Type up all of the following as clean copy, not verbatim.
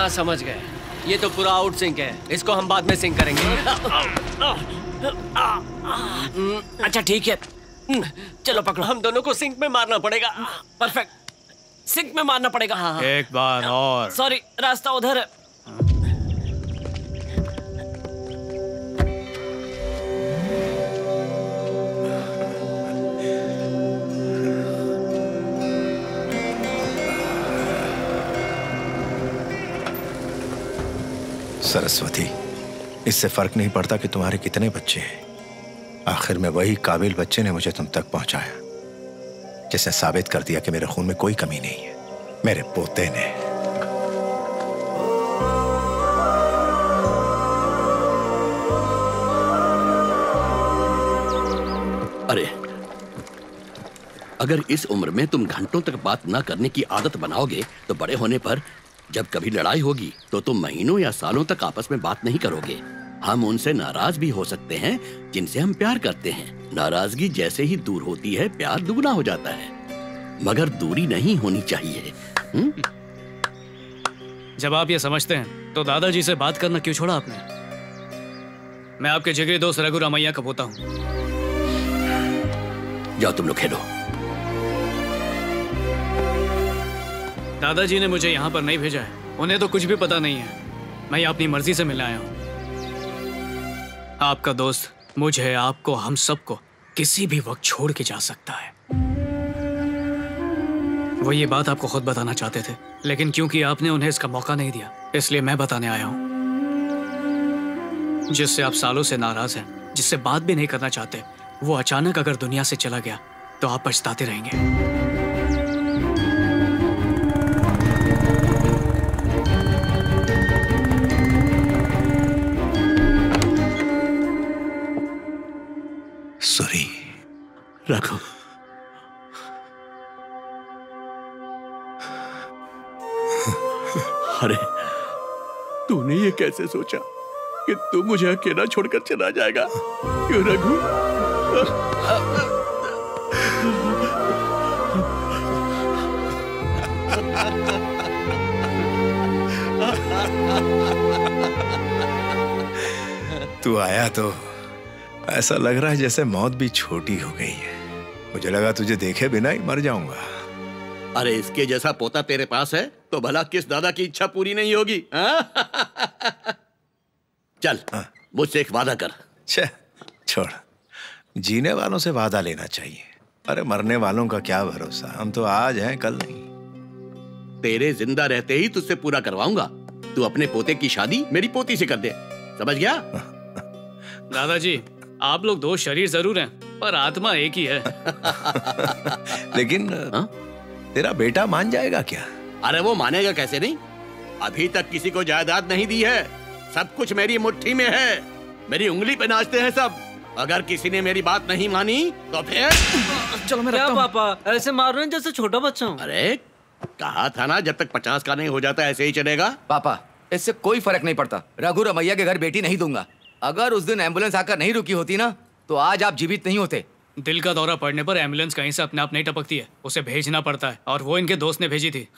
हाँ समझ गए। ये तो पूरा आउट सिंक है, इसको हम बाद में सिंक करेंगे। अच्छा ठीक है, चलो पकड़ो। हम दोनों को सिंक में मारना पड़ेगा। परफेक्ट, सिंक में मारना पड़ेगा। हाँ एक बार और। सॉरी, रास्ता उधर है। सरस्वती, इससे फर्क नहीं पड़ता कि तुम्हारे कितने बच्चे हैं, आखिर में वही काबिल बच्चे ने मुझे तुम तक पहुंचाया, जिसने साबित कर दिया कि मेरे खून में कोई कमी नहीं है। मेरे पोते ने। अरे अगर इस उम्र में तुम घंटों तक बात ना करने की आदत बनाओगे तो बड़े होने पर जब कभी लड़ाई होगी तो तुम महीनों या सालों तक आपस में बात नहीं करोगे। हम उनसे नाराज भी हो सकते हैं जिनसे हम प्यार करते हैं। नाराजगी जैसे ही दूर होती है प्यार दुगना हो जाता है, मगर दूरी नहीं होनी चाहिए। जब आप ये समझते हैं तो दादाजी से बात करना क्यों छोड़ा आपने? मैं आपके जिगरी दोस्त रघु रामैया का पोता हूं। जाओ तुम लोग खेलो। दादाजी ने मुझे यहाँ पर नहीं भेजा है, उन्हें तो कुछ भी पता नहीं है। मैं यहाँ अपनी मर्जी से मिलने आया हूँ। आपका दोस्त मुझे, आपको, हम सबको किसी भी वक्त छोड़ के जा सकता है। वो ये बात आपको खुद बताना चाहते थे, लेकिन क्योंकि आपने उन्हें इसका मौका नहीं दिया, इसलिए मैं बताने आया हूँ। जिससे आप सालों से नाराज हैं, जिससे बात भी नहीं करना चाहते, वो अचानक अगर दुनिया से चला गया तो आप पछताते रहेंगे। सूरी, रघु, अरे तूने ये कैसे सोचा कि तू मुझे अकेला छोड़कर चला जाएगा? क्यों रघु? तू आया तो ऐसा लग रहा है जैसे मौत भी छोटी हो गई है। मुझे लगा तुझे देखे बिना ही मर जाऊंगा। अरे इसके जैसा पोता तेरे पास है तो भला किस दादा की इच्छा पूरी नहीं होगी? चल मुझसे एक वादा कर। छोड़, जीने वालों से वादा लेना चाहिए। अरे मरने वालों का क्या भरोसा, हम तो आज हैं कल नहीं। तेरे जिंदा रहते ही तुझसे पूरा करवाऊंगा। तू अपने पोते की शादी मेरी पोती से कर दे, समझ गया? दादाजी, आप लोग दो शरीर जरूर हैं, पर आत्मा एक ही है। लेकिन तेरा बेटा मान जाएगा क्या? अरे वो मानेगा कैसे नहीं? अभी तक किसी को जायदाद नहीं दी है, सब कुछ मेरी मुट्ठी में है। मेरी उंगली पे नाचते हैं सब। अगर किसी ने मेरी बात नहीं मानी तो फिर चलो मैं क्या पापा ऐसे मार रहे हैं जैसे छोटा बच्चा हूँ। अरे कहा था ना, जब तक 50 का नहीं हो जाता ऐसे ही चलेगा। पापा इससे कोई फर्क नहीं पड़ता, रघु रमैया के घर बेटी नहीं दूंगा। अगर उस दिन एम्बुलेंस आकर नहीं रुकी होती ना तो आज आप जीवित नहीं होते। दिल का दौरा पड़ने पर एम्बुलेंस कहीं से अपने आप नहीं टपकती है, उसे भेजना पड़ता है, और वो इनके दोस्त ने भेजी थी।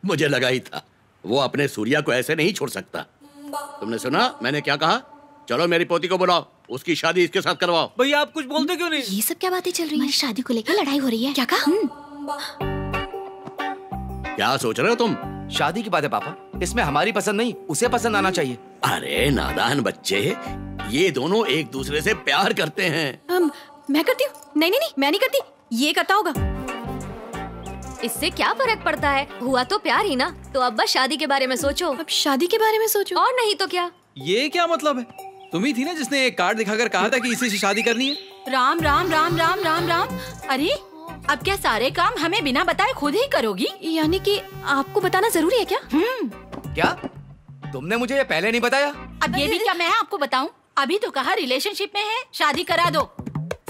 मुझे लगा ही था, वो अपने सूर्या को ऐसे नहीं छोड़ सकता। तुमने सुना मैंने क्या कहा? चलो मेरी पोती को बुलाओ, उसकी शादी इसके साथ करवाओ। भैया आप कुछ बोलते क्यों नहीं? ये सब क्या बातें चल रही हैं? शादी को लेकर लड़ाई हो रही है। क्या कहा? क्या सोच रहे हो तुम? शादी की बात है पापा, इसमें हमारी पसंद नहीं उसे पसंद आना चाहिए। अरे नादान बच्चे, ये दोनों एक दूसरे से प्यार करते हैं। मैं करती हूँ? नहीं नहीं नहीं, मैं नहीं करती, ये करता होगा। इससे क्या फर्क पड़ता है, हुआ तो प्यार ही ना। तो अब बस शादी के बारे में सोचो। अब शादी के बारे में सोचो, और नहीं तो क्या। ये क्या मतलब है? तुम ही थी ना जिसने एक कार्ड दिखाकर कहा था कि इसी से शादी करनी है। राम राम राम राम राम राम। अरे अब क्या सारे काम हमें बिना बताए खुद ही करोगी? यानी कि आपको बताना जरूरी है क्या? क्या तुमने मुझे ये पहले नहीं बताया? अब ये भी क्या मैं आपको बताऊं? अभी तो कहा रिलेशनशिप में है, शादी करा दो।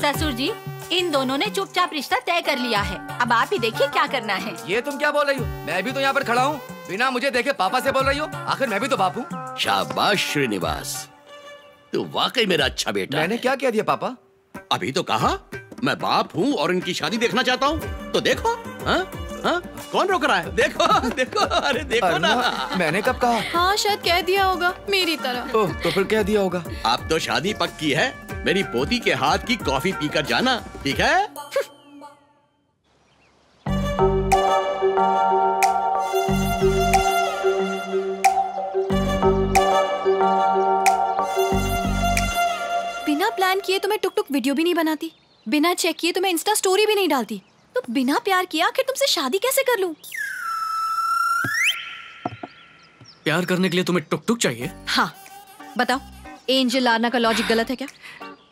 ससुर जी, इन दोनों ने चुपचाप रिश्ता तय कर लिया है, अब आप ही देखिए क्या करना है। ये तुम क्या बोल रही हो? मैं भी तो यहाँ पर खड़ा हूँ, बिना मुझे देखे पापा से बोल रही हो? आखिर मैं भी तो बाप हूँ। शाबाश श्रीनिवास, तू वाकई मेरा अच्छा बेटा। मैंने क्या कह दिया पापा? अभी तो कहा मैं बाप हूँ और इनकी शादी देखना चाहता हूँ, तो देखो। हाँ? कौन रोक रहा है? देखो देखो, अरे देखो ना। मैंने कब कहा? हाँ शायद कह दिया होगा मेरी तरह। ओह, तो फिर कह दिया होगा। अब तो शादी पक्की है। मेरी पोती के हाथ की कॉफी पीकर जाना, ठीक है? बिना प्लान किए तो मैं टुक टुक वीडियो भी नहीं बनाती, बिना चेक किए तो मैं इंस्टा स्टोरी भी नहीं डालती, तो बिना प्यार किए आखिर तुमसे शादी कैसे कर लूं? प्यार करने के लिए तुम्हें टुक टुक चाहिए? हाँ बताओ, एंजल आना का लॉजिक गलत है क्या?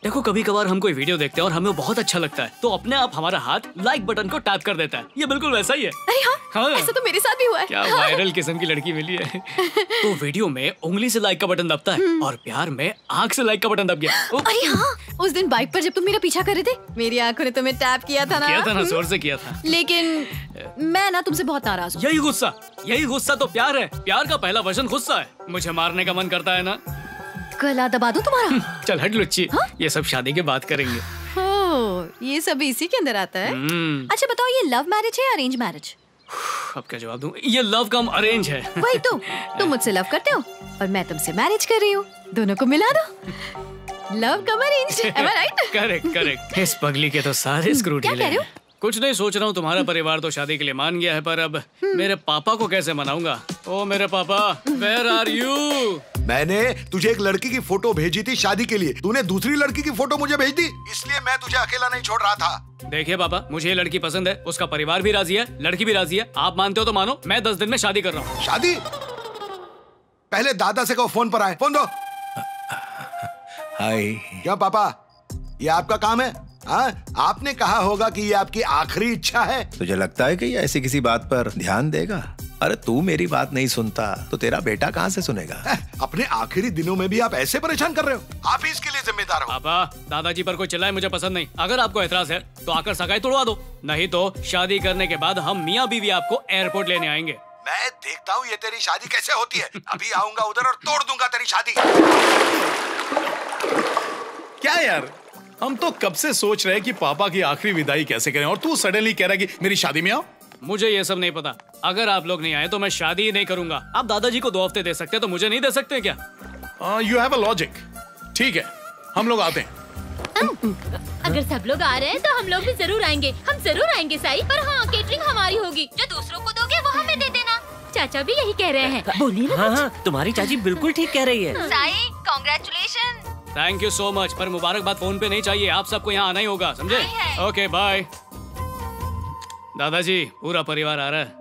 देखो कभी कभार हम कोई वीडियो देखते हैं और हमें वो बहुत अच्छा लगता है तो अपने आप हमारा हाथ लाइक बटन को टैप कर देता है। ये बिल्कुल वैसा ही है। अरे हाँ, ऐसा तो मेरे साथ भी हुआ है। क्या वायरल किस्म की लड़की मिली है। तो वीडियो में उंगली से लाइक का बटन दबता है और प्यार में आंख से लाइक का बटन दब गया। अरे हाँ, उस दिन बाइक पर जब तुम मेरा पीछा कर रहे थे, मेरी आंखों ने तुम्हें टैप किया था ना? जोर से किया था। लेकिन मैं ना तुमसे बहुत नाराज हूँ। यही गुस्सा तो प्यार है। प्यार का पहला वर्जन गुस्सा है। मुझे मारने का मन करता है ना। गला दबा दूं तुम्हारा? चल हट लुच्ची। ये सब शादी के बाद करेंगे। ये सब इसी के अंदर आता है। अच्छा बताओ, ये लव मैरिज है या अरेंज मैरिज? अब क्या जवाब दूं? ये लव कम अरेंज है। वही तो, तुम मुझसे लव करते हो और मैं तुमसे मैरिज कर रही हूँ, दोनों को मिला दो। Love come arrange, am I right? Correct. इस पगली के तो सारे स्क्रू ढीले। क्या कह रहे हो? कुछ नहीं, सोच रहा हूँ तुम्हारा परिवार तो शादी के लिए मान गया है, पर अब मेरे पापा को कैसे मनाऊंगा? ओ मेरे पापा, वेयर आर यू? मैंने तुझे एक लड़की की फोटो भेजी थी शादी के लिए, तूने दूसरी लड़की की फोटो मुझे भेज दी, इसलिए मैं तुझे अकेला नहीं छोड़ रहा था। देखिए पापा, मुझे ये लड़की पसंद है, उसका परिवार भी राजी है, लड़की भी राजी है। आप मानते हो तो मानो, मैं 10 दिन में शादी कर रहा हूँ। शादी? पहले दादा से कहो फोन पर आए। फोन दो। हाय। क्या पापा, ये आपका काम है? हाँ, आपने कहा होगा कि ये आपकी आखिरी इच्छा है। तुझे लगता है कि ये ऐसी किसी बात पर ध्यान देगा? अरे तू मेरी बात नहीं सुनता तो तेरा बेटा कहाँ से सुनेगा? अपने आखिरी दिनों में भी आप ऐसे परेशान कर रहे हो? आप ही इसके लिए जिम्मेदार हो। पापा, दादाजी पर कोई चिल्लाए मुझे पसंद नहीं। अगर आपको एतराज है तो आकर सगाई तोड़वा दो, नहीं तो शादी करने के बाद हम मियाँ बीवी आपको एयरपोर्ट लेने आएंगे। मैं देखता हूँ ये तेरी शादी कैसे होती है। अभी आऊंगा उधर और तोड़ दूंगा तेरी शादी। क्या यार, हम तो कब से सोच रहे हैं कि पापा की आखिरी विदाई कैसे करें और तू सडनली कह रहा है कि मेरी शादी में आओ। मुझे ये सब नहीं पता। अगर आप लोग नहीं आए तो मैं शादी ही नहीं करूंगा। आप दादाजी को 2 हफ्ते दे सकते हैं तो मुझे नहीं दे सकते क्या? You have a logic. ठीक है, हम लोग आते हैं। अगर सब लोग आ रहे हैं तो हम लोग भी जरूर आएंगे। हम जरूर आएंगे साई, पर हाँ केटरिंग हमारी होगी। जो दूसरों को दोगे वो हमें दे देना। चाचा भी यही कह रहे हैं। बोलिए ना। हाँ, तुम्हारी चाची बिल्कुल ठीक कह रही है। Sai, congratulation. Thank you so much, पर मुबारकबाद फोन पे नहीं चाहिए। आप सबको यहाँ आना ही होगा, समझे? Okay bye. दादाजी, पूरा परिवार आ रहा है।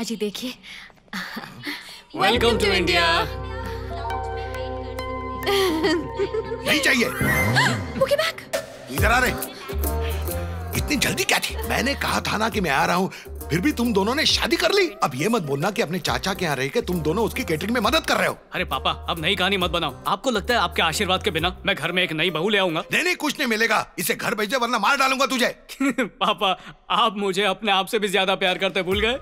अजी देखिए, वेलकम टू इंडिया। नहीं चाहिए। मुके बैक। इधर आ रहे। इतनी जल्दी क्या थी? मैंने कहा था ना कि मैं आ रहा हूँ। फिर भी तुम दोनों ने शादी कर ली। अब ये मत बोलना कि अपने चाचा के यहाँ रह के तुम दोनों उसकी केटरिंग में मदद कर रहे हो। अरे पापा, अब नई कहानी मत बनाओ। आपको लगता है आपके आशीर्वाद के बिना मैं घर में एक नई बहू ले आऊंगा? नहीं, कुछ नहीं मिलेगा। इसे घर भेज दे वरना मार डालूंगा तुझे। पापा, आप मुझे अपने आप से भी ज्यादा प्यार करते भूल गए।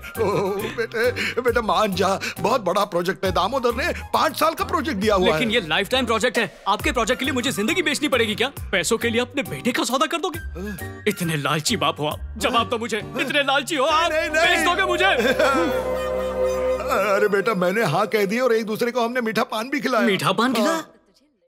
बेटा मान जा, बहुत बड़ा प्रोजेक्ट है। दामोदर ने 5 साल का प्रोजेक्ट दिया हुआ है। लेकिन ये लाइफ टाइम प्रोजेक्ट है। आपके प्रोजेक्ट के लिए मुझे जिंदगी बेचनी पड़ेगी क्या? पैसों के लिए अपने बेटे का सौदा कर दोगे? इतने लालची बाप हो आप। जवाब तो मुझे, इतने लालची हो आप, बेच दोगे मुझे? अरे बेटा, मैंने हाँ कह दी और एक दूसरे को हमने मीठा पान भी खिलाया। मीठा पान खिलाया?